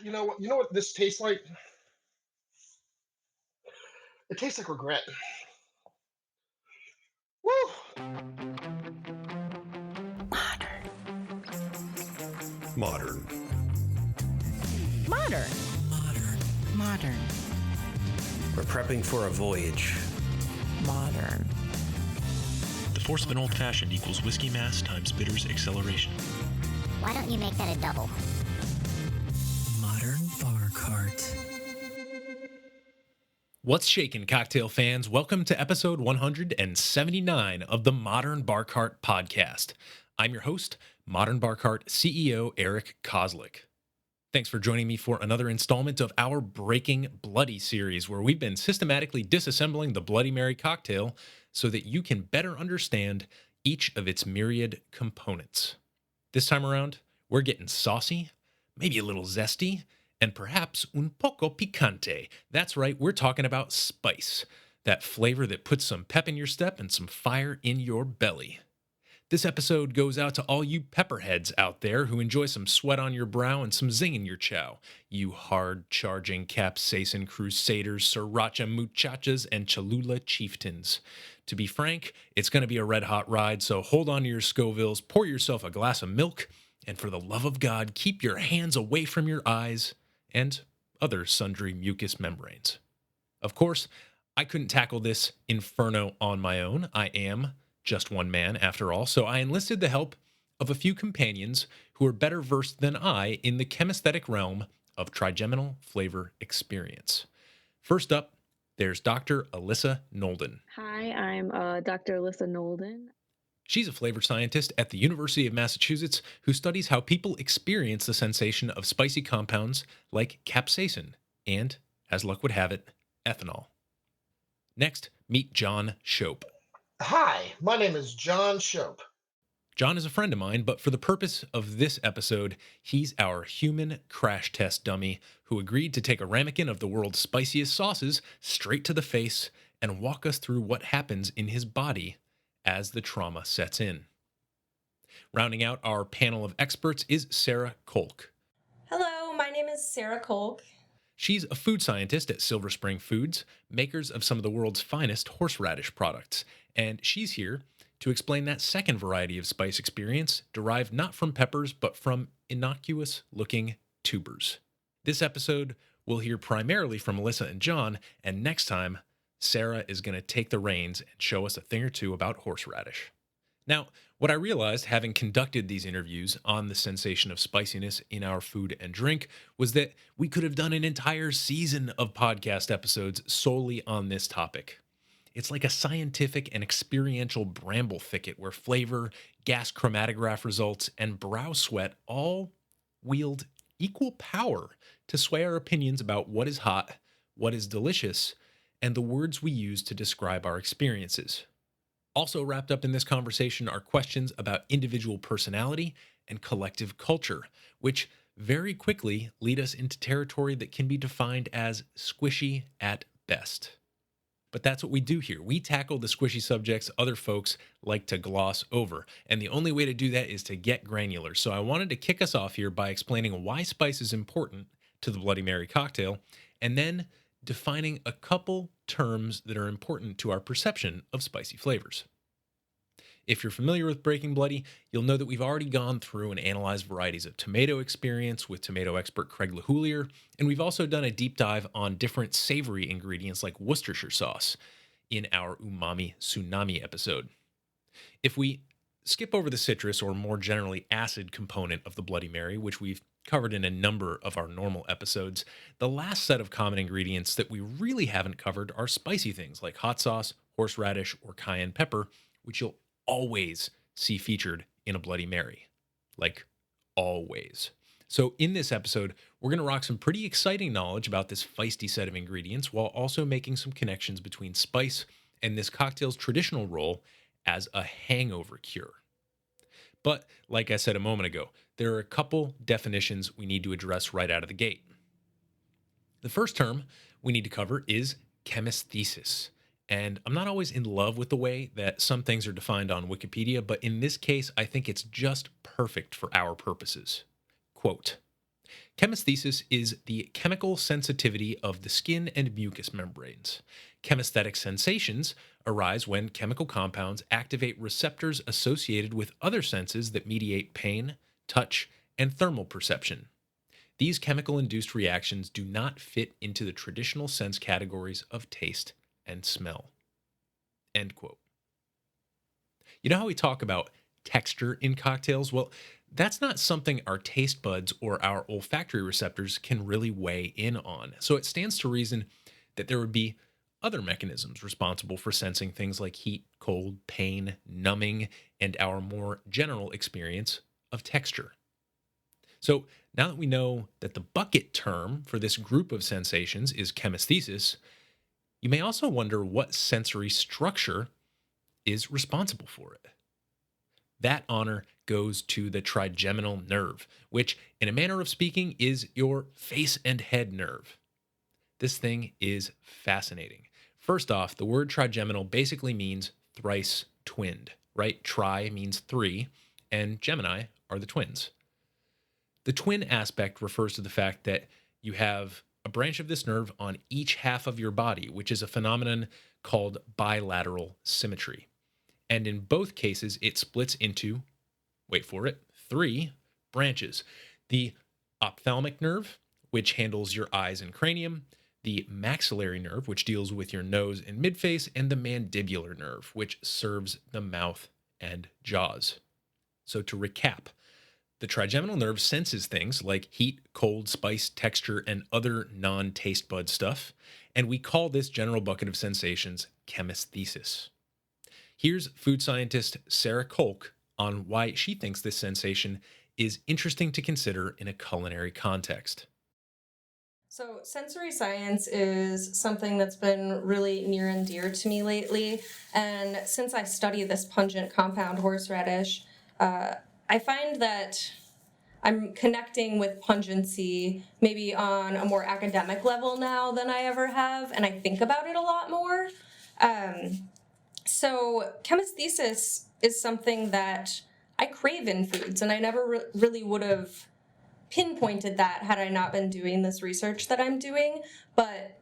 You know what this tastes like? It tastes like regret. Woo! Modern. Modern. Modern. Modern. We're prepping for a voyage. Modern. The force of an old-fashioned equals whiskey mass times bitters acceleration. Why don't you make that a double? Modern bar cart. What's shaking, cocktail fans? Welcome to episode 179 of the Modern Bar Cart podcast. I'm your host, Modern Bar Cart CEO Eric Kozlik. Thanks for joining me for another installment of our Breaking Bloody series, where we've been systematically disassembling the Bloody Mary cocktail so that you can better understand each of its myriad components. This time around, we're getting saucy, maybe a little zesty, and perhaps un poco picante. That's right, we're talking about spice, that flavor that puts some pep in your step and some fire in your belly. This episode goes out to all you pepperheads out there who enjoy some sweat on your brow and some zing in your chow. You hard-charging capsaicin crusaders, Sriracha muchachas, and Cholula chieftains. To be frank, it's going to be a red-hot ride, so hold on to your scovilles, pour yourself a glass of milk, and for the love of God, keep your hands away from your eyes and other sundry mucous membranes. Of course, I couldn't tackle this inferno on my own. I am just one man after all, so I enlisted the help of a few companions who are better versed than I in the chemisthetic realm of trigeminal flavor experience. First up, there's Dr. Alyssa Nolden. Hi, I'm Dr. Alyssa Nolden. She's a flavor scientist at the University of Massachusetts who studies how people experience the sensation of spicy compounds like capsaicin and, as luck would have it, ethanol. Next, meet John Shope. Hi, my name is John Shope. John is a friend of mine, but for the purpose of this episode, he's our human crash test dummy who agreed to take a ramekin of the world's spiciest sauces straight to the face and walk us through what happens in his body as the trauma sets in. Rounding out our panel of experts is Sarah Kolk. Hello, my name is Sarah Kolk. She's a food scientist at Silver Spring Foods, makers of some of the world's finest horseradish products, and she's here to explain that second variety of spice experience derived not from peppers but from innocuous-looking tubers. This episode, we'll hear primarily from Alyssa and John, and next time, Sarah is going to take the reins and show us a thing or two about horseradish. Now, what I realized having conducted these interviews on the sensation of spiciness in our food and drink was that we could have done an entire season of podcast episodes solely on this topic. It's like a scientific and experiential bramble thicket where flavor, gas chromatograph results, and brow sweat all wield equal power to sway our opinions about what is hot, what is delicious, and the words we use to describe our experiences. Also wrapped up in this conversation are questions about individual personality and collective culture, which very quickly lead us into territory that can be defined as squishy at best. But that's what we do here. We tackle the squishy subjects other folks like to gloss over, and the only way to do that is to get granular. So I wanted to kick us off here by explaining why spice is important to the Bloody Mary cocktail, and then defining a couple terms that are important to our perception of spicy flavors. If you're familiar with Breaking Bloody, you'll know that we've already gone through and analyzed varieties of tomato experience with tomato expert Craig LaHoulier, and we've also done a deep dive on different savory ingredients like Worcestershire sauce in our Umami Tsunami episode. If we skip over the citrus or more generally acid component of the Bloody Mary, which we've covered in a number of our normal episodes, the last set of common ingredients that we really haven't covered are spicy things like hot sauce, horseradish, or cayenne pepper, which you'll always see featured in a Bloody Mary. Like, always. So in this episode, we're going to rock some pretty exciting knowledge about this feisty set of ingredients while also making some connections between spice and this cocktail's traditional role as a hangover cure. But, like I said a moment ago, there are a couple definitions we need to address right out of the gate. The first term we need to cover is Chemist Thesis. And I'm not always in love with the way that some things are defined on Wikipedia, but in this case, I think it's just perfect for our purposes. Quote, Chemist Thesis is the chemical sensitivity of the skin and mucous membranes. Chemesthetic sensations arise when chemical compounds activate receptors associated with other senses that mediate pain, touch, and thermal perception. These chemical induced reactions do not fit into the traditional sense categories of taste and smell. End quote. You know how we talk about texture in cocktails? Well, that's not something our taste buds or our olfactory receptors can really weigh in on. So it stands to reason that there would be other mechanisms responsible for sensing things like heat, cold, pain, numbing, and our more general experience of texture. So now that we know that the bucket term for this group of sensations is chemist thesis, you may also wonder what sensory structure is responsible for it. That honor goes to the trigeminal nerve, which, in a manner of speaking, is your face and head nerve. This thing is fascinating. First off, the word trigeminal basically means thrice twinned, right? Tri means three, and Gemini are the twins. The twin aspect refers to the fact that you have a branch of this nerve on each half of your body, which is a phenomenon called bilateral symmetry. And in both cases, it splits into, wait for it, three branches. The ophthalmic nerve, which handles your eyes and cranium, the maxillary nerve, which deals with your nose and midface, and the mandibular nerve, which serves the mouth and jaws. So to recap, the trigeminal nerve senses things like heat, cold, spice, texture, and other non-taste bud stuff, and we call this general bucket of sensations chemist thesis. Here's food scientist Sarah Kolk on why she thinks this sensation is interesting to consider in a culinary context. So, sensory science is something that's been really near and dear to me lately. And since I study this pungent compound horseradish, I find that I'm connecting with pungency maybe on a more academic level now than I ever have, and I think about it a lot more. So chemist thesis is something that I crave in foods, and I never really would have pinpointed that had I not been doing this research that I'm doing. But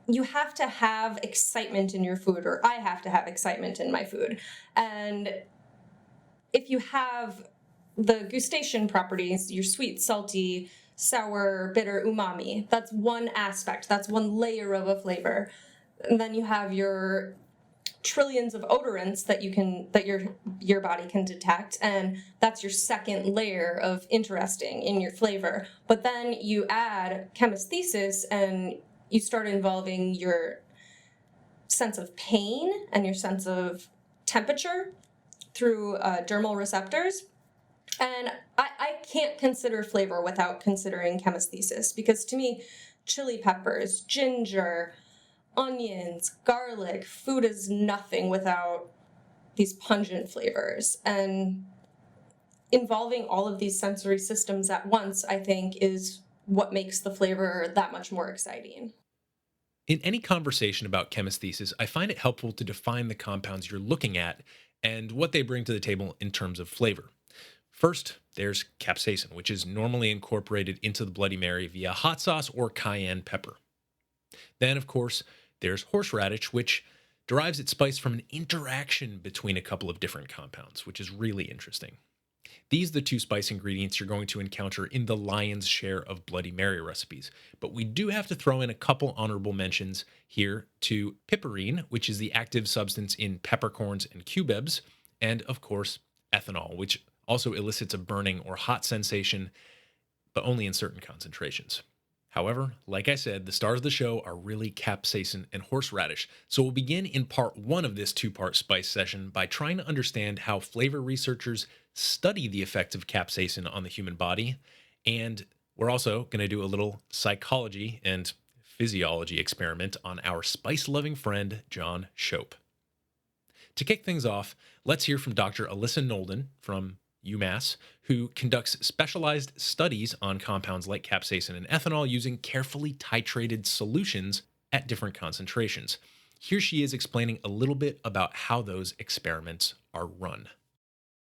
you have to have excitement in your food, or I have to have excitement in my food. And if you have the gustation properties, your sweet, salty, sour, bitter, umami, that's one aspect, that's one layer of a flavor. And then you have your trillions of odorants that your body can detect, and that's your second layer of interesting in your flavor. But then you add chemist thesis and you start involving your sense of pain and your sense of temperature through dermal receptors. And I can't consider flavor without considering chemist thesis, because to me, chili peppers, ginger, onions, garlic, food is nothing without these pungent flavors. And involving all of these sensory systems at once, I think, is what makes the flavor that much more exciting. In any conversation about chemist thesis, I find it helpful to define the compounds you're looking at and what they bring to the table in terms of flavor. First, there's capsaicin, which is normally incorporated into the Bloody Mary via hot sauce or cayenne pepper. Then, of course, there's horseradish, which derives its spice from an interaction between a couple of different compounds, which is really interesting. These are the two spice ingredients you're going to encounter in the lion's share of Bloody Mary recipes. But we do have to throw in a couple honorable mentions here to piperine, which is the active substance in peppercorns and cubebs, and of course, ethanol, which also elicits a burning or hot sensation, but only in certain concentrations. However, like I said, the stars of the show are really capsaicin and horseradish. So we'll begin in part one of this two-part spice session by trying to understand how flavor researchers study the effects of capsaicin on the human body. And we're also going to do a little psychology and physiology experiment on our spice-loving friend, John Shope. To kick things off, let's hear from Dr. Alyssa Nolden from UMass, who conducts specialized studies on compounds like capsaicin and ethanol using carefully titrated solutions at different concentrations. Here she is explaining a little bit about how those experiments are run.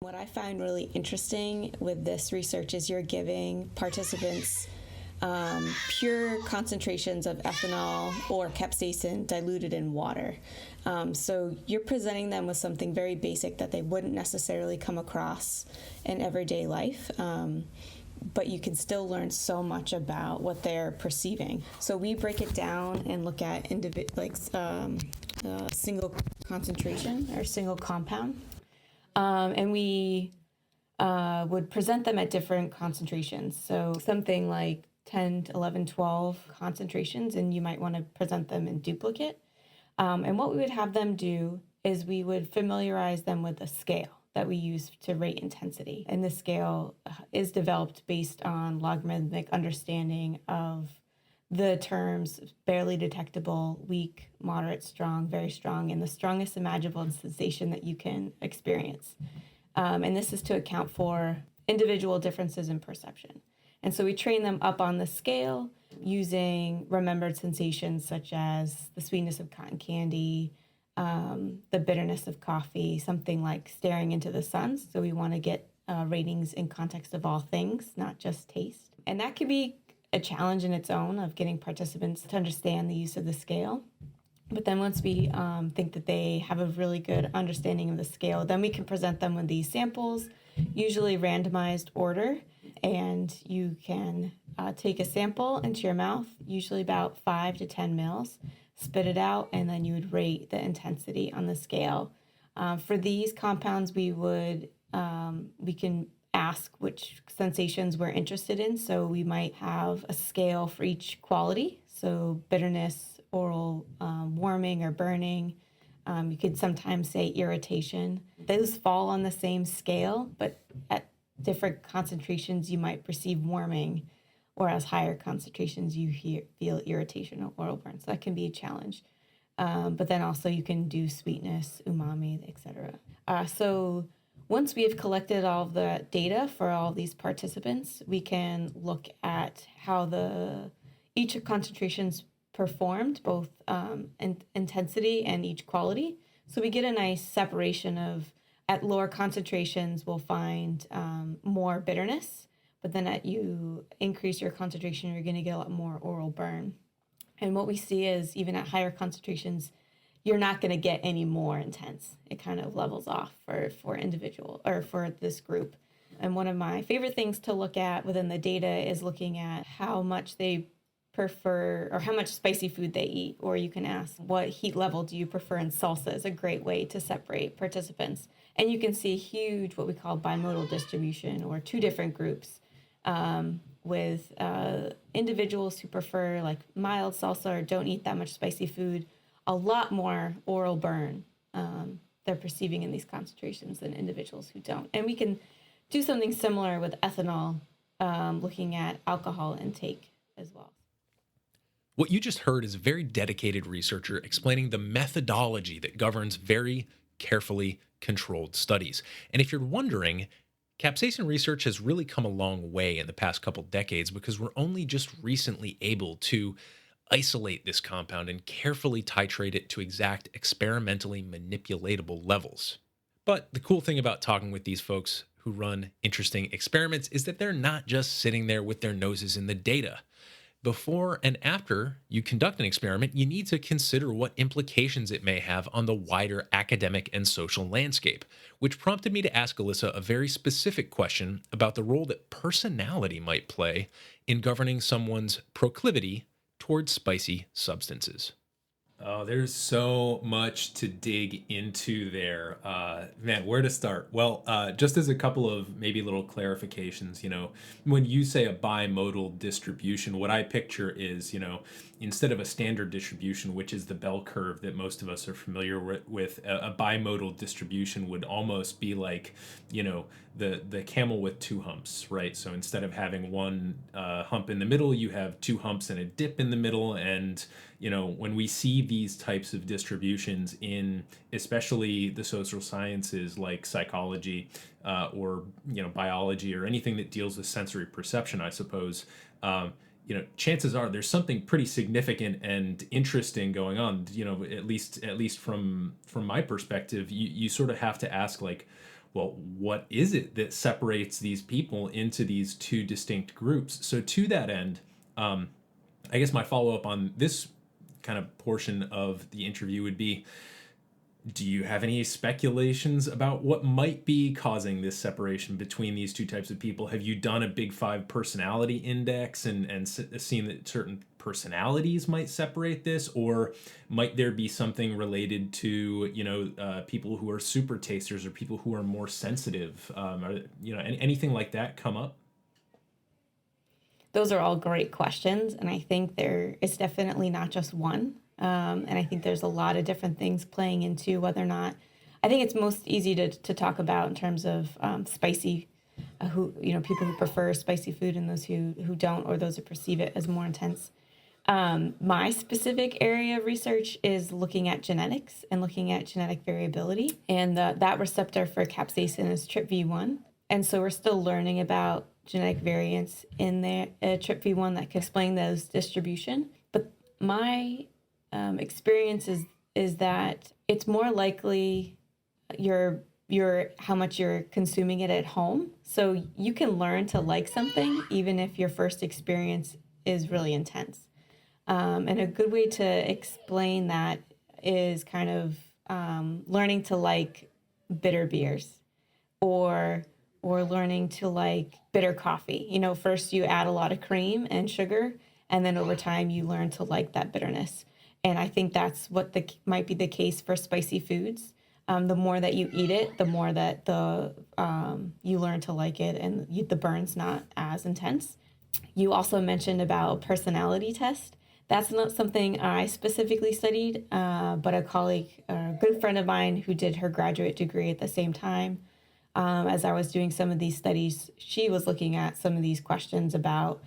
What I find really interesting with this research is you're giving participants pure concentrations of ethanol or capsaicin diluted in water. So you're presenting them with something very basic that they wouldn't necessarily come across in everyday life. But you can still learn so much about what they're perceiving. So we break it down and look at single concentration or single compound. And we would present them at different concentrations. So something like 10 to 11, 12 concentrations, and you might want to present them in duplicate. And what we would have them do is we would familiarize them with a scale that we use to rate intensity. And this scale is developed based on logarithmic understanding of the terms barely detectable, weak, moderate, strong, very strong, and the strongest imaginable sensation that you can experience. And this is to account for individual differences in perception. And so we train them up on the scale using remembered sensations such as the sweetness of cotton candy, the bitterness of coffee, something like staring into the sun. So we want to get ratings in context of all things, not just taste. And that could be a challenge in its own of getting participants to understand the use of the scale. But then once we think that they have a really good understanding of the scale, then we can present them with these samples, usually randomized order. And you can take a sample into your mouth, usually about 5 to 10 mils, spit it out, and then you would rate the intensity on the scale. For these compounds, we can ask which sensations we're interested in. So we might have a scale for each quality. So bitterness, oral warming or burning. You could sometimes say irritation. Those fall on the same scale, but at different concentrations you might perceive warming, whereas higher concentrations you feel irritation or oral burn. So that can be a challenge. But then also you can do sweetness, umami, etc. So once we have collected all of the data for all these participants, we can look at how each concentrations performed, both intensity and each quality. So we get a nice separation of, at lower concentrations, we'll find more bitterness, but then at you increase your concentration, you're going to get a lot more oral burn. And what we see is even at higher concentrations, you're not going to get any more intense. It kind of levels off for individual or for this group. And one of my favorite things to look at within the data is looking at how much they prefer or how much spicy food they eat. Or you can ask, what heat level do you prefer in salsa is a great way to separate participants. And you can see huge, what we call bimodal distribution, or two different groups with individuals who prefer like mild salsa or don't eat that much spicy food, a lot more oral burn they're perceiving in these concentrations than individuals who don't. And we can do something similar with ethanol, looking at alcohol intake as well. What you just heard is a very dedicated researcher explaining the methodology that governs very carefully controlled studies. And if you're wondering, capsaicin research has really come a long way in the past couple decades because we're only just recently able to isolate this compound and carefully titrate it to exact experimentally manipulatable levels. But the cool thing about talking with these folks who run interesting experiments is that they're not just sitting there with their noses in the data. Before and after you conduct an experiment, you need to consider what implications it may have on the wider academic and social landscape, which prompted me to ask Alyssa a very specific question about the role that personality might play in governing someone's proclivity towards spicy substances. Oh, there's so much to dig into there. Man, where to start? Well, just as a couple of maybe little clarifications, when you say a bimodal distribution, what I picture is, instead of a standard distribution, which is the bell curve that most of us are familiar with, a bimodal distribution would almost be like, the camel with two humps, right? So instead of having one hump in the middle, you have two humps and a dip in the middle. And, when we see these types of distributions in especially the social sciences like psychology or, biology or anything that deals with sensory perception, I suppose, chances are there's something pretty significant and interesting going on, at least from my perspective. You sort of have to ask, like, well, what is it that separates these people into these two distinct groups? So to that end, I guess my follow up on this kind of portion of the interview would be, do you have any speculations about what might be causing this separation between these two types of people? Have you done a Big Five personality index and seen that certain personalities might separate this? Or might there be something related to, people who are super tasters or people who are more sensitive? Anything like that come up? Those are all great questions. And I think there is definitely not just one. And I think there's a lot of different things playing into whether or not. I think it's most easy to talk about in terms of spicy, people who prefer spicy food and those who don't, or those who perceive it as more intense. My specific area of research is looking at genetics and looking at genetic variability. And that receptor for capsaicin is TRPV1. And so we're still learning about genetic variants in there, TRPV1 that could explain those distribution. But my experience is that it's more likely your how much you're consuming it at home. So you can learn to like something even if your first experience is really intense. And a good way to explain that is kind of learning to like bitter beers or learning to like bitter coffee. First you add a lot of cream and sugar, and then over time you learn to like that bitterness. And I think that's what might be the case for spicy foods. The more that you eat it, the more that you learn to like it, and the burn's not as intense. You also mentioned about personality test. That's not something I specifically studied, but a colleague, a good friend of mine who did her graduate degree at the same time, as I was doing some of these studies, she was looking at some of these questions about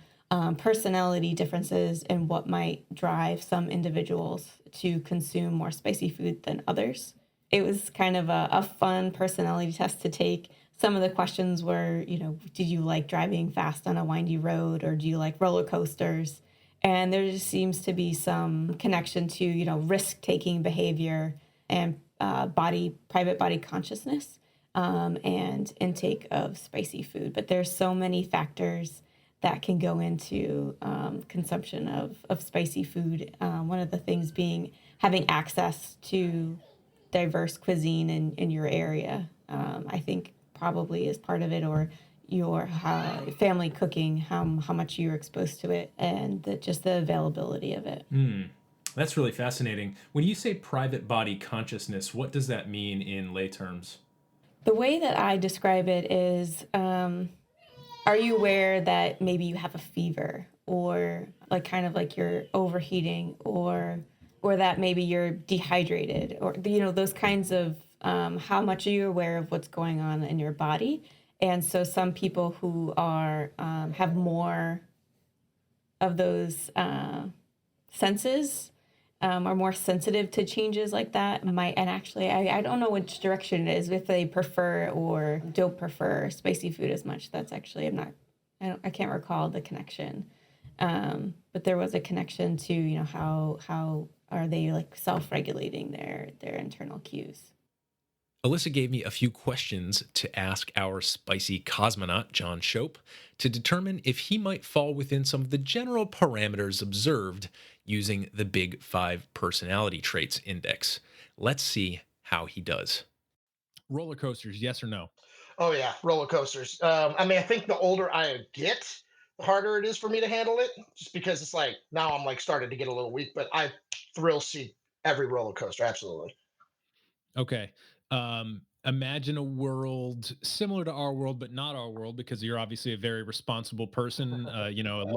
personality differences and what might drive some individuals to consume more spicy food than others. It was kind of a fun personality test to take. Some of the questions were, did you like driving fast on a windy road, or do you like roller coasters? And there just seems to be some connection to, risk-taking behavior and private body consciousness and intake of spicy food. But there's so many factors that can go into consumption of spicy food. One of the things being having access to diverse cuisine in your area, I think probably is part of it, or your family cooking, how much you're exposed to it, and just the availability of it. That's really fascinating. When you say private body consciousness, what does that mean in lay terms? The way that I describe it is, are you aware that maybe you have a fever, or like kind of like you're overheating, or that maybe you're dehydrated, or those kinds of how much are you aware of what's going on in your body? And so some people who are have more of those senses are more sensitive to changes like that. And actually, I don't know which direction it is, if they prefer or don't prefer spicy food as much. That's actually, I can't recall the connection. But there was a connection to, how are they like self-regulating their internal cues. Alyssa gave me a few questions to ask our spicy cosmonaut, John Shope, to determine if he might fall within some of the general parameters observed using the Big Five Personality Traits Index. Let's see how he does. Roller coasters, yes or no? Oh yeah, roller coasters. I think the older I get, the harder it is for me to handle it, just because it's like now I'm like starting to get a little weak. But I thrill seek every roller coaster, absolutely. Okay. Imagine a world similar to our world, but not our world, because you're obviously a very responsible person, a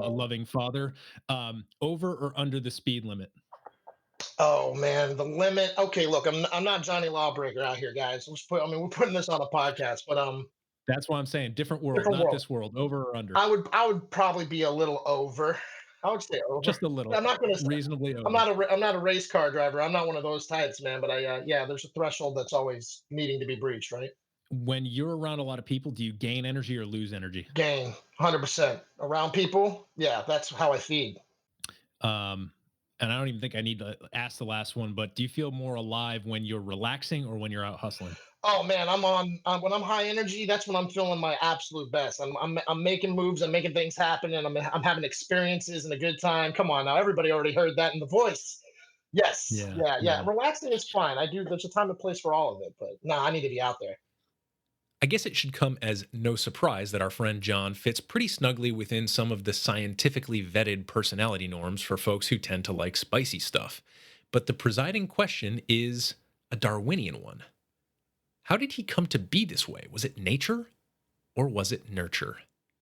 loving father. Over or under the speed limit? Oh man, the limit. Okay, look, I'm not Johnny Lawbreaker out here, guys. We're putting this on a podcast, but That's why I'm saying different world, different not world. this world. Over or under? I would probably be a little over. I would say over. Just a little, I'm not gonna. reasonably I'm over. not I'm not a race car driver. I'm not one of those types, man. But yeah, there's a threshold that's always needing to be breached, right? When you're around a lot of people, do you gain energy or lose energy? Gain, 100% around people. Yeah, that's how I feed. And I don't even think I need to ask the last one, but do you feel more alive when you're relaxing or when you're out hustling? Oh man, I'm on when I'm high energy. That's when I'm feeling my absolute best. I'm making moves. I'm making things happen, and I'm having experiences and a good time. Come on now, everybody already heard that in the voice. Yes, Yeah, yeah, yeah. yeah. Relaxing is fine. I do. There's a time and place for all of it, but no, I need to be out there. I guess it should come as no surprise that our friend John fits pretty snugly within some of the scientifically vetted personality norms for folks who tend to like spicy stuff. But the presiding question is a Darwinian one. How did he come to be this way? Was it nature or was it nurture?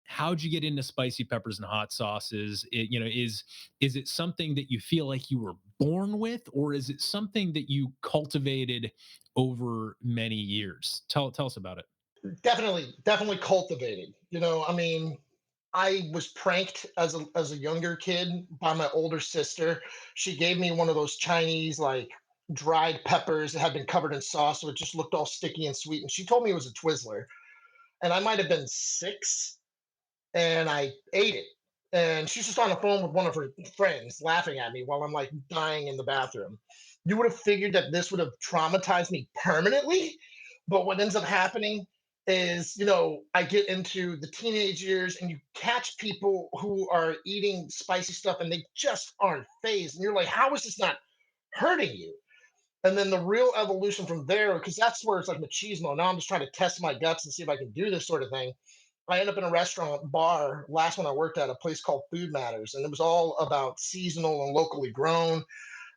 How'd you get into spicy peppers and hot sauces? Is it something that you feel like you were born with, or is it something that you cultivated over many years? Tell us about it. Definitely cultivated. I mean, I was pranked as a younger kid by my older sister. She gave me one of those Chinese like dried peppers that had been covered in sauce, so it just looked all sticky and sweet. And she told me it was a Twizzler, and I might have been 6, and I ate it. And she's just on the phone with one of her friends, laughing at me while I'm like dying in the bathroom. You would have figured that this would have traumatized me permanently, but what ends up happening is, I get into the teenage years and you catch people who are eating spicy stuff and they just aren't phased. And you're like, how is this not hurting you? And then the real evolution from there, because that's where it's like machismo. Now I'm just trying to test my guts and see if I can do this sort of thing. I end up in a restaurant bar. Last one I worked at, a place called Food Matters, and it was all about seasonal and locally grown.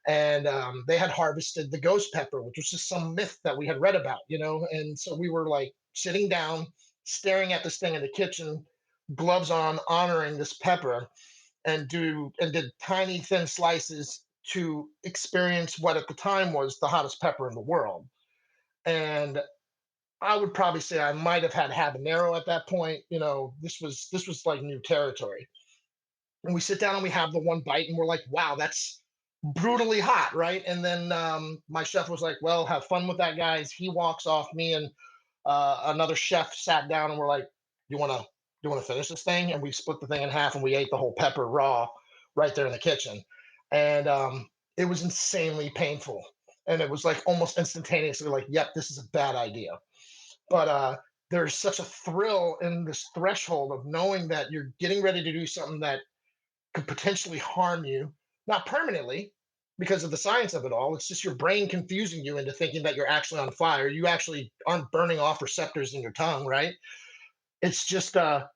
And they had harvested the ghost pepper, which was just some myth that we had read about, And so we were like sitting down, staring at this thing in the kitchen, gloves on, honoring this pepper, and did tiny thin slices to experience what at the time was the hottest pepper in the world. And I would probably say I might have had habanero at that point. This was like new territory. And we sit down and we have the one bite, and we're like, "Wow, that's brutally hot, right?" And then my chef was like, "Well, have fun with that, guys." He walks off. Me and another chef sat down, and we're like, "You want to finish this thing?" And we split the thing in half, and we ate the whole pepper raw, right there in the kitchen. And it was insanely painful, and it was like almost instantaneously, like, "Yep, this is a bad idea." But there's such a thrill in this threshold of knowing that you're getting ready to do something that could potentially harm you, not permanently because of the science of it all. It's just your brain confusing you into thinking that you're actually on fire. You actually aren't burning off receptors in your tongue, right? It's just a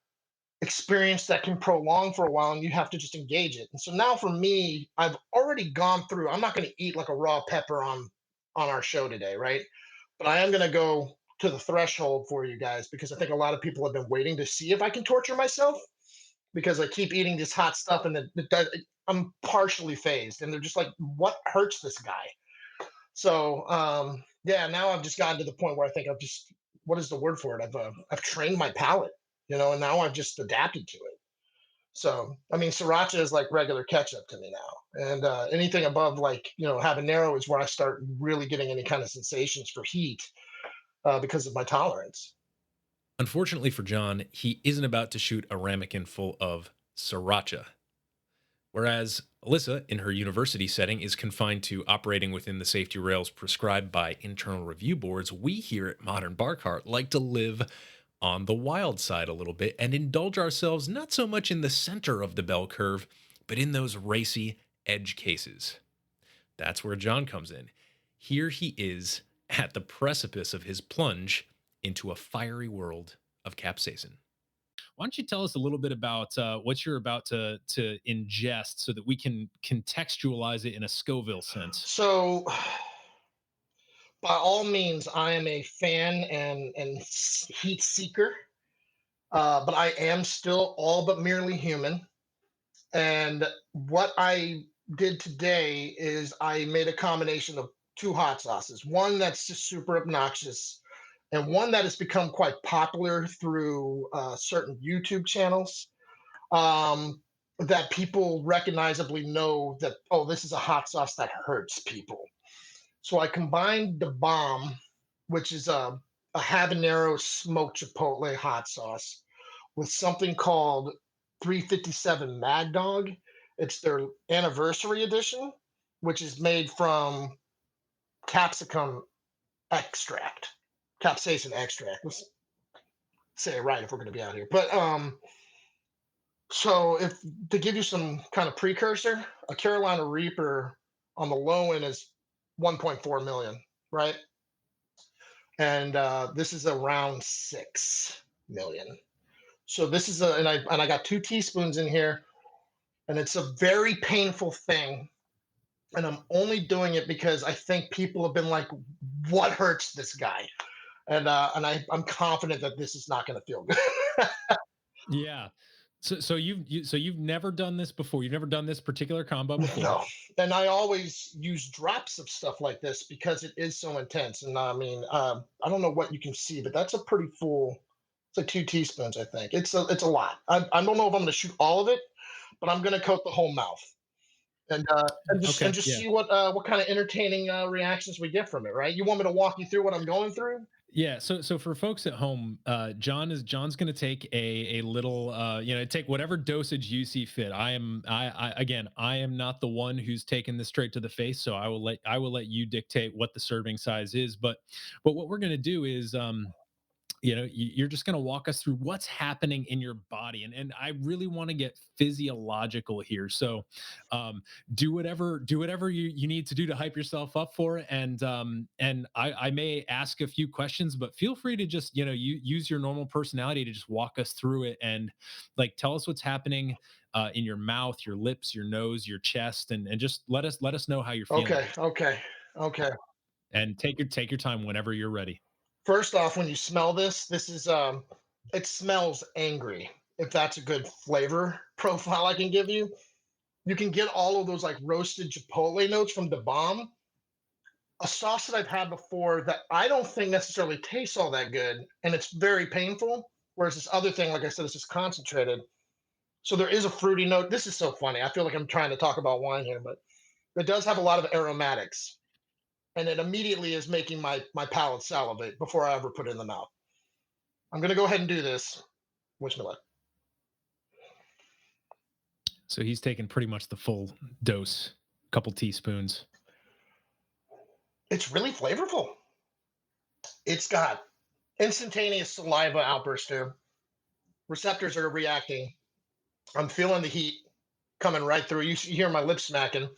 experience that can prolong for a while, and you have to just engage it. And so now for me, I've already gone through. I'm not going to eat like a raw pepper on our show today, right? But I am going to go to the threshold for you guys because I think a lot of people have been waiting to see if I can torture myself because I keep eating this hot stuff and I'm partially phased, and they're just like, "What hurts this guy?" So yeah, now I've just gotten to the point where I think I've just, what is the word for it? I've trained my palate, and now I've just adapted to it. So I mean, sriracha is like regular ketchup to me now, and anything above like habanero is where I start really getting any kind of sensations for heat because of my tolerance. Unfortunately for John, he isn't about to shoot a ramekin full of sriracha. Whereas Alyssa, in her university setting, is confined to operating within the safety rails prescribed by internal review boards, we here at Modern Bar Cart like to live on the wild side a little bit and indulge ourselves not so much in the center of the bell curve, but in those racy edge cases. That's where John comes in. Here he is at the precipice of his plunge into a fiery world of capsaicin. Why don't you tell us a little bit about what you're about to ingest so that we can contextualize it in a Scoville sense? So by all means, I am a fan and heat seeker, but I am still all but merely human. And what I did today is I made a combination of two hot sauces, one that's just super obnoxious, and one that has become quite popular through certain YouTube channels, that people recognizably know that, oh, this is a hot sauce that hurts people. So I combined the bomb, which is a habanero smoked chipotle hot sauce, with something called 357 Mad Dog. It's their anniversary edition, which is made from capsicum extract. capsaicin extract. Let's say it right if we're going to be out here. But so if to give you some kind of precursor, a Carolina Reaper on the low end is 1.4 million, right? And this is around 6 million. So this is and I got 2 teaspoons in here, and it's a very painful thing. And I'm only doing it because I think people have been like, "What hurts this guy?" And I'm confident that this is not going to feel good. Yeah. So you've never done this before. You've never done this particular combo before. No, and I always use drops of stuff like this because it is so intense. And I mean, I don't know what you can see, but that's a pretty full. It's like 2 teaspoons, I think. It's a lot. I don't know if I'm going to shoot all of it, but I'm going to coat the whole mouth, and just Yeah. see what kind of entertaining reactions we get from it. Right? You want me to walk you through what I'm going through? Yeah, so for folks at home, John's going to take a little, take whatever dosage you see fit. I am not the one who's taking this straight to the face, so I will let you dictate what the serving size is. But what we're going to do is, you're just going to walk us through what's happening in your body, and I really want to get physiological here. So do whatever you need to do to hype yourself up for it, and I may ask a few questions, but feel free to just you use your normal personality to just walk us through it, and like tell us what's happening in your mouth, your lips, your nose, your chest, and just let us know how you're feeling. Okay. And take your time whenever you're ready. First off, when you smell this, this is it smells angry. If that's a good flavor profile I can give you, you can get all of those like roasted chipotle notes from the bomb. A sauce that I've had before that I don't think necessarily tastes all that good, and it's very painful. Whereas this other thing, like I said, is just concentrated. So there is a fruity note. This is so funny. I feel like I'm trying to talk about wine here, but it does have a lot of aromatics, and it immediately is making my palate salivate before I ever put it in the mouth. I'm gonna go ahead and do this. Wish me luck. So he's taking pretty much the full dose, a couple teaspoons. It's really flavorful. It's got instantaneous saliva outburst too. Receptors are reacting. I'm feeling the heat coming right through. You hear my lips smacking.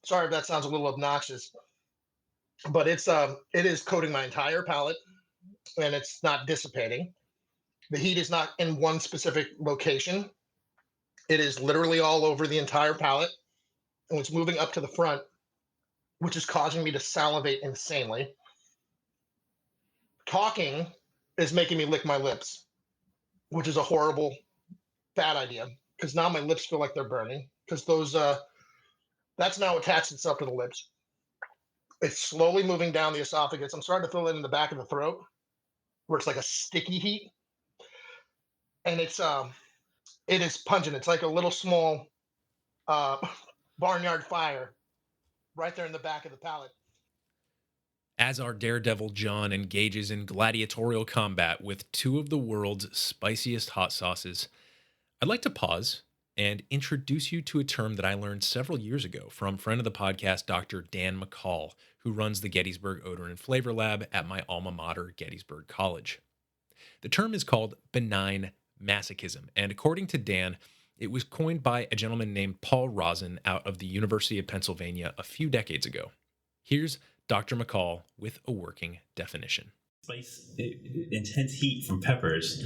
Sorry if that sounds a little obnoxious, but it is coating my entire palate, and it's not dissipating. The heat is not in one specific location. It is literally all over the entire palate, and it's moving up to the front, which is causing me to salivate insanely. Talking is making me lick my lips, which is a horrible, bad idea, because now my lips feel like they're burning, because that's now attached itself to the lips. It's slowly moving down the esophagus. I'm starting to feel it in the back of the throat, where it's like a sticky heat, and it is pungent. It's like a little small barnyard fire right there in the back of the palate. As our daredevil John engages in gladiatorial combat with 2 of the world's spiciest hot sauces, I'd like to pause and introduce you to a term that I learned several years ago from friend of the podcast, Dr. Dan McCall, who runs the Gettysburg Odor and Flavor Lab at my alma mater, Gettysburg College. The term is called benign masochism, and according to Dan, it was coined by a gentleman named Paul Rosin out of the University of Pennsylvania a few decades ago. Here's Dr. McCall with a working definition. Spice, intense heat from peppers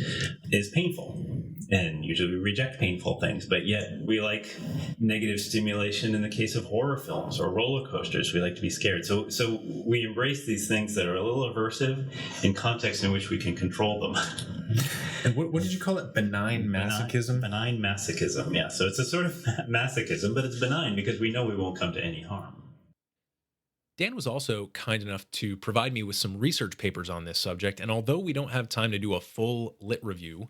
is painful, and usually we reject painful things, but yet we like negative stimulation in the case of horror films or roller coasters. We like to be scared. So we embrace these things that are a little aversive in contexts in which we can control them. And what did you call it? Benign masochism? Benign masochism, yeah. So it's a sort of masochism, but it's benign because we know we won't come to any harm. Dan was also kind enough to provide me with some research papers on this subject, and although we don't have time to do a full lit review,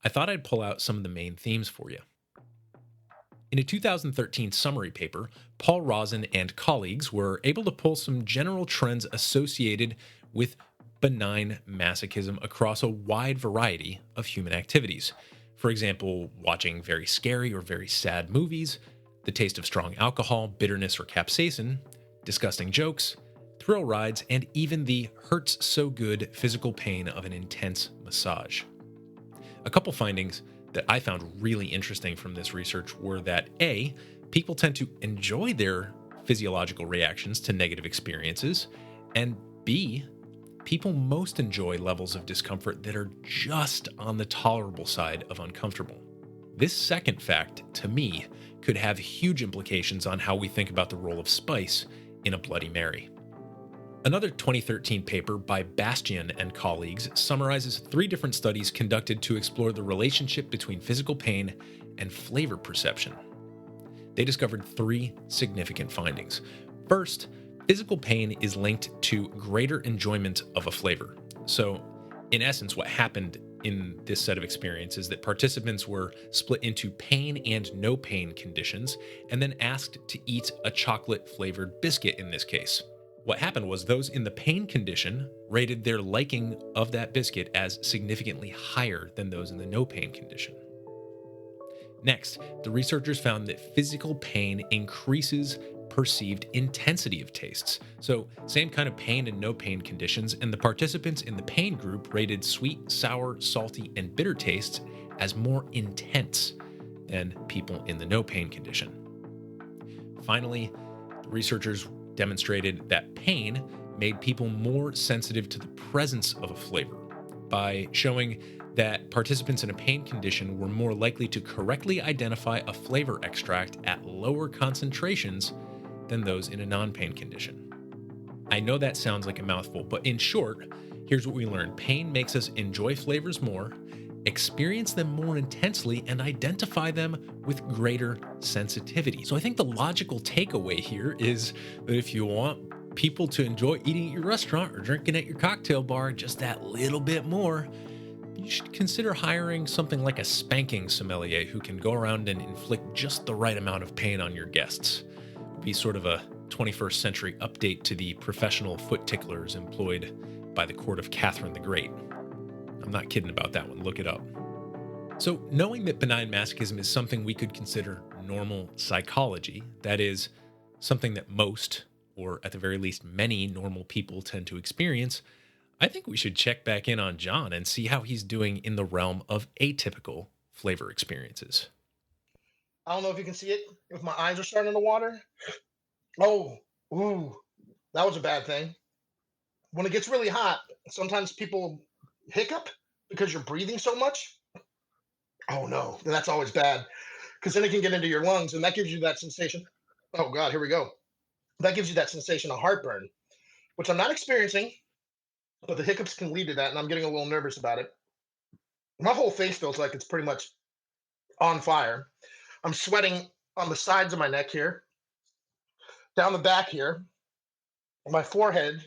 I thought I'd pull out some of the main themes for you. In a 2013 summary paper, Paul Rosin and colleagues were able to pull some general trends associated with benign masochism across a wide variety of human activities. For example, watching very scary or very sad movies, the taste of strong alcohol, bitterness, or capsaicin, disgusting jokes, thrill rides, and even the hurts so good physical pain of an intense massage. A couple findings that I found really interesting from this research were that A, people tend to enjoy their physiological reactions to negative experiences, and B, people most enjoy levels of discomfort that are just on the tolerable side of uncomfortable. This second fact, to me, could have huge implications on how we think about the role of spice in a Bloody Mary. Another 2013 paper by Bastian and colleagues summarizes 3 different studies conducted to explore the relationship between physical pain and flavor perception. They discovered 3 significant findings. First, physical pain is linked to greater enjoyment of a flavor. So, in essence, what happened in this set of experiences is that participants were split into pain and no pain conditions and then asked to eat a chocolate-flavored biscuit in this case. What happened was those in the pain condition rated their liking of that biscuit as significantly higher than those in the no pain condition. Next, the researchers found that physical pain increases perceived intensity of tastes. So, same kind of pain and no pain conditions, and the participants in the pain group rated sweet, sour, salty, and bitter tastes as more intense than people in the no pain condition. Finally, the researchers demonstrated that pain made people more sensitive to the presence of a flavor by showing that participants in a pain condition were more likely to correctly identify a flavor extract at lower concentrations than those in a non-pain condition. I know that sounds like a mouthful, but in short, here's what we learned. Pain makes us enjoy flavors more, experience them more intensely, and identify them with greater sensitivity. So I think the logical takeaway here is that if you want people to enjoy eating at your restaurant or drinking at your cocktail bar just that little bit more, you should consider hiring something like a spanking sommelier who can go around and inflict just the right amount of pain on your guests. It would be sort of a 21st century update to the professional foot ticklers employed by the court of Catherine the Great. I'm not kidding about that one, look it up. So, knowing that benign masochism is something we could consider normal psychology, that is, something that most, or at the very least many normal people tend to experience, I think we should check back in on John and see how he's doing in the realm of atypical flavor experiences. I don't know if you can see it, if my eyes are starting to water. Oh, ooh, that was a bad thing. When it gets really hot, sometimes people hiccup because you're breathing so much. Oh no, that's always bad because then it can get into your lungs and that gives you that sensation. Oh God, here we go. That gives you that sensation of heartburn, which I'm not experiencing, but the hiccups can lead to that, and I'm getting a little nervous about it. My whole face feels like it's pretty much on fire. I'm sweating on the sides of my neck here, down the back here, my forehead.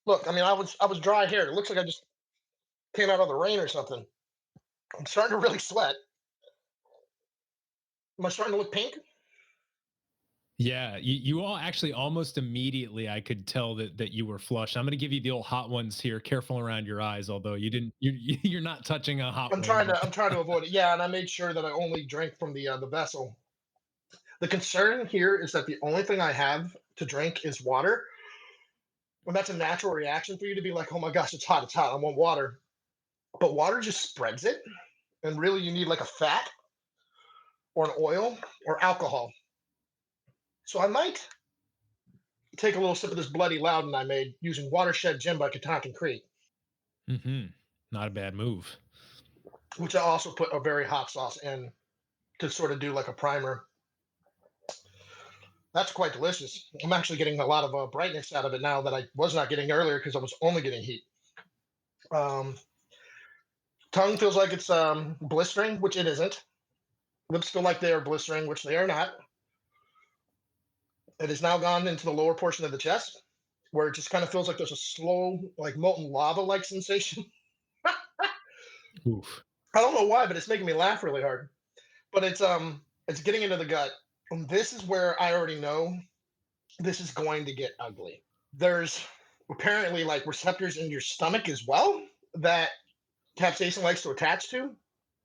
Look, I mean, I was dry hair. It looks like I just came out of the rain or something. I'm starting to really sweat. Am I starting to look pink? Yeah, you all actually almost immediately I could tell that you were flushed. I'm going to give you the old hot ones here. Careful around your eyes, although you didn't. You're not touching a hot one. I'm trying to avoid it. Yeah, and I made sure that I only drank from the vessel. The concern here is that the only thing I have to drink is water. When that's a natural reaction for you to be like, oh my gosh, it's hot, I want water. But water just spreads it, and really you need like a fat or an oil or alcohol. So I might take a little sip of this Bloody Loudon I made using Watershed Gin by Catoctin Creek, Mm-hmm. Not a bad move. which I also put a very hot sauce in to sort of do like a primer. That's quite delicious. I'm actually getting a lot of brightness out of it now that I was not getting earlier because I was only getting heat. Tongue feels like it's blistering, which it isn't. Lips feel like they are blistering, which they are not. It has now gone into the lower portion of the chest, where it just kind of feels like there's a slow, like molten lava-like sensation. Oof. I don't know why, but it's making me laugh really hard. But it's getting into the gut. And this is where I already know this is going to get ugly. There's apparently like receptors in your stomach as well that capsaicin likes to attach to,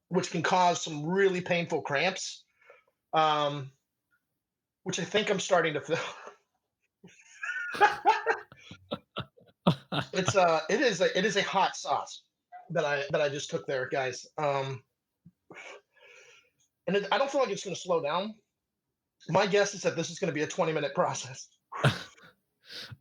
which can cause some really painful cramps, which I think I'm starting to feel. it is a hot sauce that I just took there, guys. And I don't feel like it's going to slow down. My guess is that this is going to be a 20-minute process.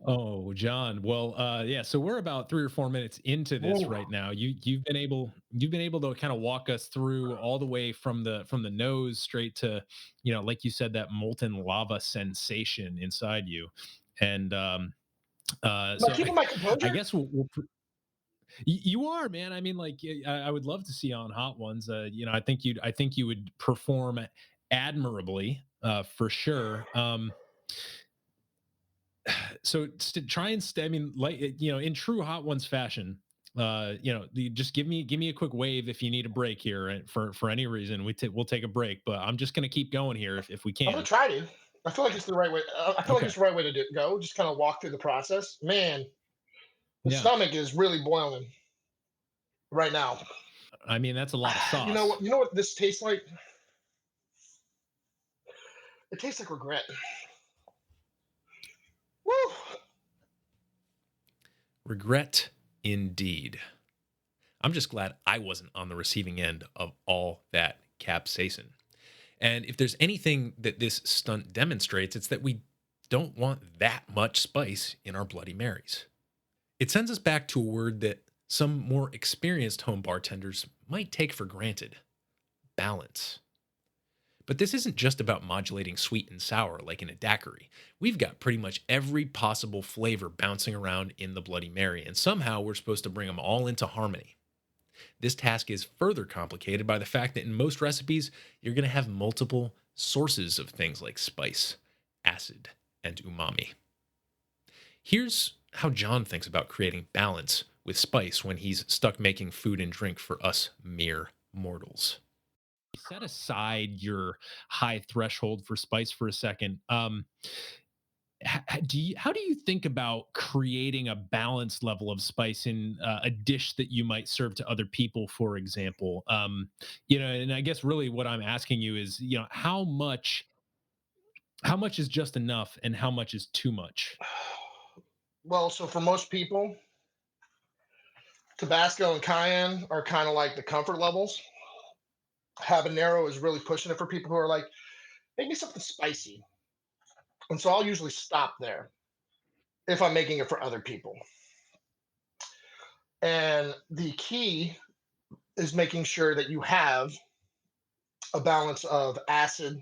Oh, John. Well, yeah. So we're about 3 or 4 minutes into this Ooh. right now. You've been able to kind of walk us through all the way from the nose straight to, like you said, that molten lava sensation inside you, and Am I so keeping my I composure? guess you are, man. I mean, like, I would love to see you on Hot Ones. I think you would perform admirably, for sure. So try and I mean, like, in true Hot Ones fashion, just give me a quick wave if you need a break here, and for any reason we'll take a break. But I'm just gonna keep going here if we I'm gonna can. try to. I feel like it's the right way. I feel like Okay. it's the right way to go. Just kind of walk through the process. Man, the Yeah. stomach is really boiling right now. I mean, that's a lot of You know sauce. what? You know what this tastes like? It tastes like regret. Woo! Regret indeed. I'm just glad I wasn't on the receiving end of all that capsaicin. And if there's anything that this stunt demonstrates, it's that we don't want that much spice in our Bloody Marys. It sends us back to a word that some more experienced home bartenders might take for granted: balance. But this isn't just about modulating sweet and sour like in a daiquiri. We've got pretty much every possible flavor bouncing around in the Bloody Mary, and somehow we're supposed to bring them all into harmony. This task is further complicated by the fact that in most recipes, you're going to have multiple sources of things like spice, acid, and umami. Here's how John thinks about creating balance with spice when he's stuck making food and drink for us mere mortals. Set aside your high threshold for spice for a second. How do you think about creating a balanced level of spice in a dish that you might serve to other people, for example? And I guess really what I'm asking you is, how much is just enough and how much is too much? Well, so for most people, Tabasco and cayenne are kind of like the comfort levels. Habanero is really pushing it for people who are like, make me something spicy. And so I'll usually stop there if I'm making it for other people. And the key is making sure that you have a balance of acid,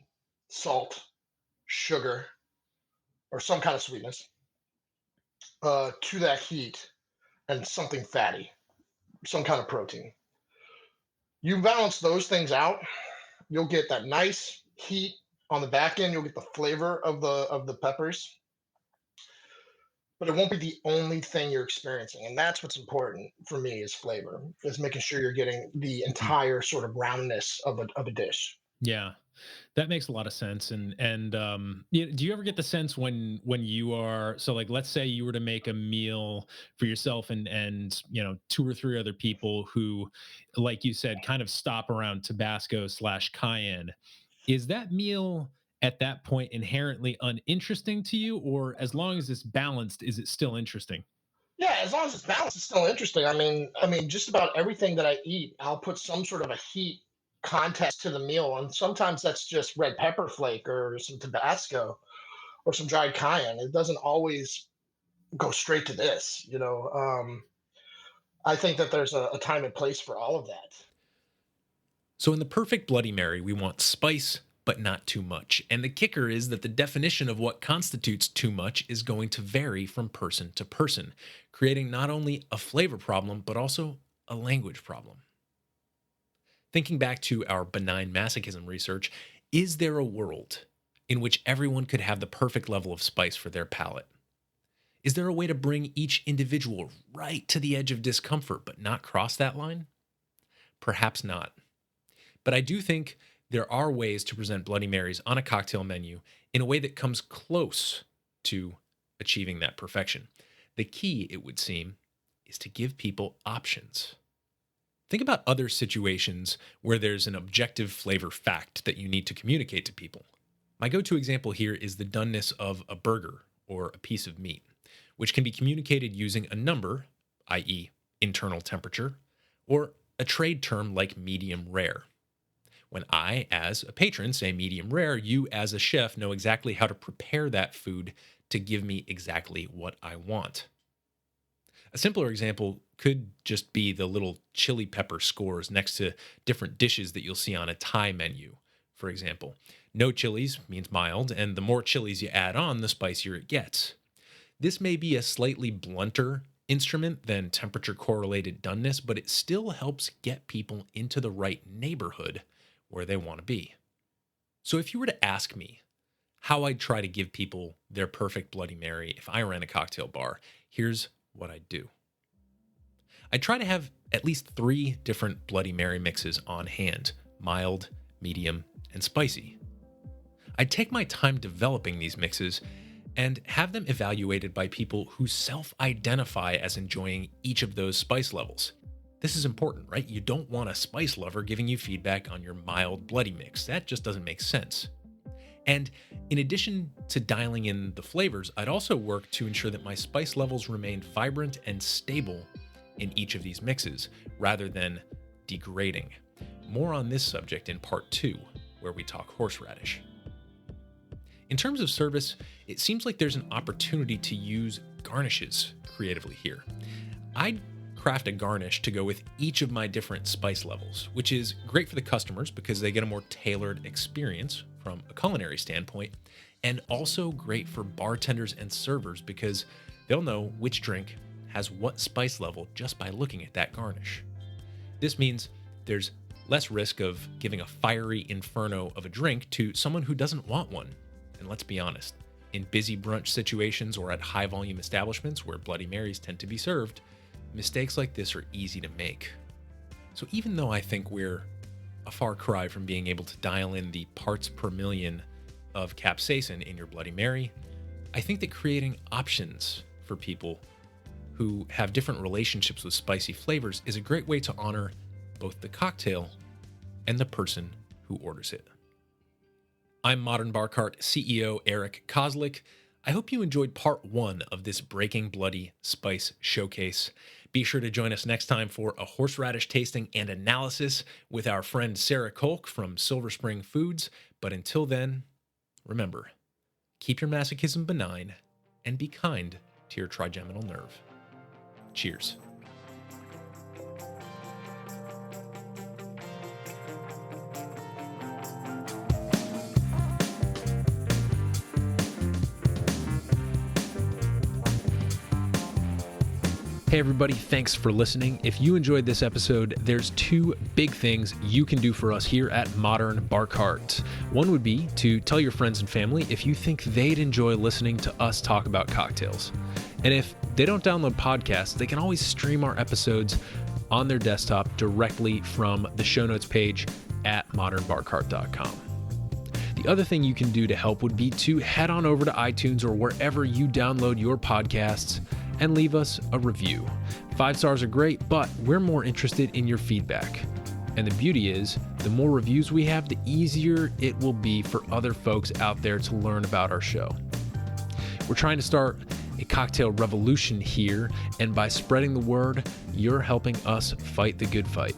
salt, sugar, or some kind of sweetness to that heat, and something fatty, some kind of protein. You balance those things out, you'll get that nice heat on the back end. You'll get the flavor of the peppers, but it won't be the only thing you're experiencing. And that's what's important for me is flavor, is making sure you're getting the Mm. entire sort of roundness of a dish. Yeah, that makes a lot of sense. And do you ever get the sense when you are, so, like, let's say you were to make a meal for yourself and 2 or 3 other people who, like you said, kind of stop around Tabasco slash cayenne. Is that meal at that point inherently uninteresting to you, or as long as it's balanced, is it still interesting? Yeah, as long as it's balanced, it's still interesting. I mean, just about everything that I eat, I'll put some sort of a heat context to the meal, and sometimes that's just red pepper flake or some Tabasco or some dried cayenne. It doesn't always go straight to this. I think that there's a time and place for all of that. So, in the perfect Bloody Mary, we want spice, but not too much. And the kicker is that the definition of what constitutes too much is going to vary from person to person, creating not only a flavor problem, but also a language problem. Thinking back to our benign masochism research, is there a world in which everyone could have the perfect level of spice for their palate? Is there a way to bring each individual right to the edge of discomfort but not cross that line? Perhaps not. But I do think there are ways to present Bloody Marys on a cocktail menu in a way that comes close to achieving that perfection. The key, it would seem, is to give people options. Think about other situations where there's an objective flavor fact that you need to communicate to people. My go to example here is the doneness of a burger or a piece of meat. which can be communicated using a number, i.e., internal temperature, or a trade term like medium rare. When I, as a patron, say medium rare, you, as a chef, know exactly how to prepare that food to give me exactly what I want. A simpler example could just be the little chili pepper scores next to different dishes that you'll see on a Thai menu. For example, no chilies means mild, and the more chilies you add on, the spicier it gets. This may be a slightly blunter instrument than temperature correlated doneness, but it still helps get people into the right neighborhood where they want to be. So if you were to ask me how I'd try to give people their perfect Bloody Mary if I ran a cocktail bar, here's what I'd do. I'd try to have at least 3 different Bloody Mary mixes on hand: mild, medium, and spicy. I'd take my time developing these mixes and have them evaluated by people who self-identify as enjoying each of those spice levels. This is important, right? You don't want a spice lover giving you feedback on your mild bloody mix. That just doesn't make sense. And in addition to dialing in the flavors, I'd also work to ensure that my spice levels remained vibrant and stable in each of these mixes, rather than degrading. More on this subject in part 2, where we talk horseradish. In terms of service, it seems like there's an opportunity to use garnishes creatively here. I'd craft a garnish to go with each of my different spice levels, which is great for the customers because they get a more tailored experience from a culinary standpoint, and also great for bartenders and servers because they'll know which drink has what spice level just by looking at that garnish. This means there's less risk of giving a fiery inferno of a drink to someone who doesn't want one. And let's be honest, in busy brunch situations or at high volume establishments where Bloody Marys tend to be served, mistakes like this are easy to make. So even though I think we're a far cry from being able to dial in the parts per million of capsaicin in your Bloody Mary, I think that creating options for people who have different relationships with spicy flavors is a great way to honor both the cocktail and the person who orders it. I'm Modern Bar Cart CEO Eric Kozlik. I hope you enjoyed part 1 of this Breaking Bloody Spice showcase. Be sure to join us next time for a horseradish tasting and analysis with our friend Sarah Kolk from Silver Spring Foods. But until then, remember, keep your masochism benign and be kind to your trigeminal nerve. Cheers. Hey everybody, thanks for listening. If you enjoyed this episode, there's 2 big things you can do for us here at Modern Bar Cart. One would be to tell your friends and family if you think they'd enjoy listening to us talk about cocktails. And if they don't download podcasts, they can always stream our episodes on their desktop directly from the show notes page at modernbarcart.com. The other thing you can do to help would be to head on over to iTunes or wherever you download your podcasts and leave us a review. 5 stars are great, but we're more interested in your feedback. And the beauty is, the more reviews we have, the easier it will be for other folks out there to learn about our show. We're trying to start a cocktail revolution here, and by spreading the word, you're helping us fight the good fight.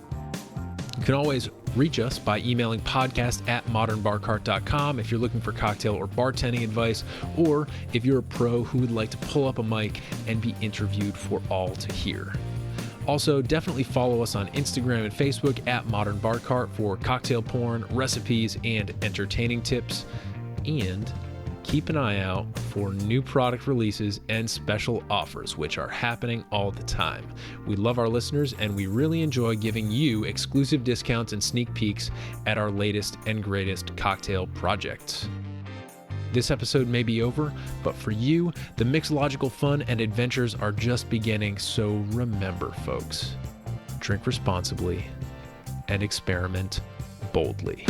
You can always reach us by emailing podcast@modernbarcart.com if you're looking for cocktail or bartending advice, or if you're a pro who would like to pull up a mic and be interviewed for all to hear. Also, definitely follow us on Instagram and Facebook @modernbarcart for cocktail porn, recipes, and entertaining tips. And keep an eye out for new product releases and special offers, which are happening all the time. We love our listeners, and we really enjoy giving you exclusive discounts and sneak peeks at our latest and greatest cocktail projects. This episode may be over, but for you, the mixological fun and adventures are just beginning, so remember, folks, drink responsibly and experiment boldly.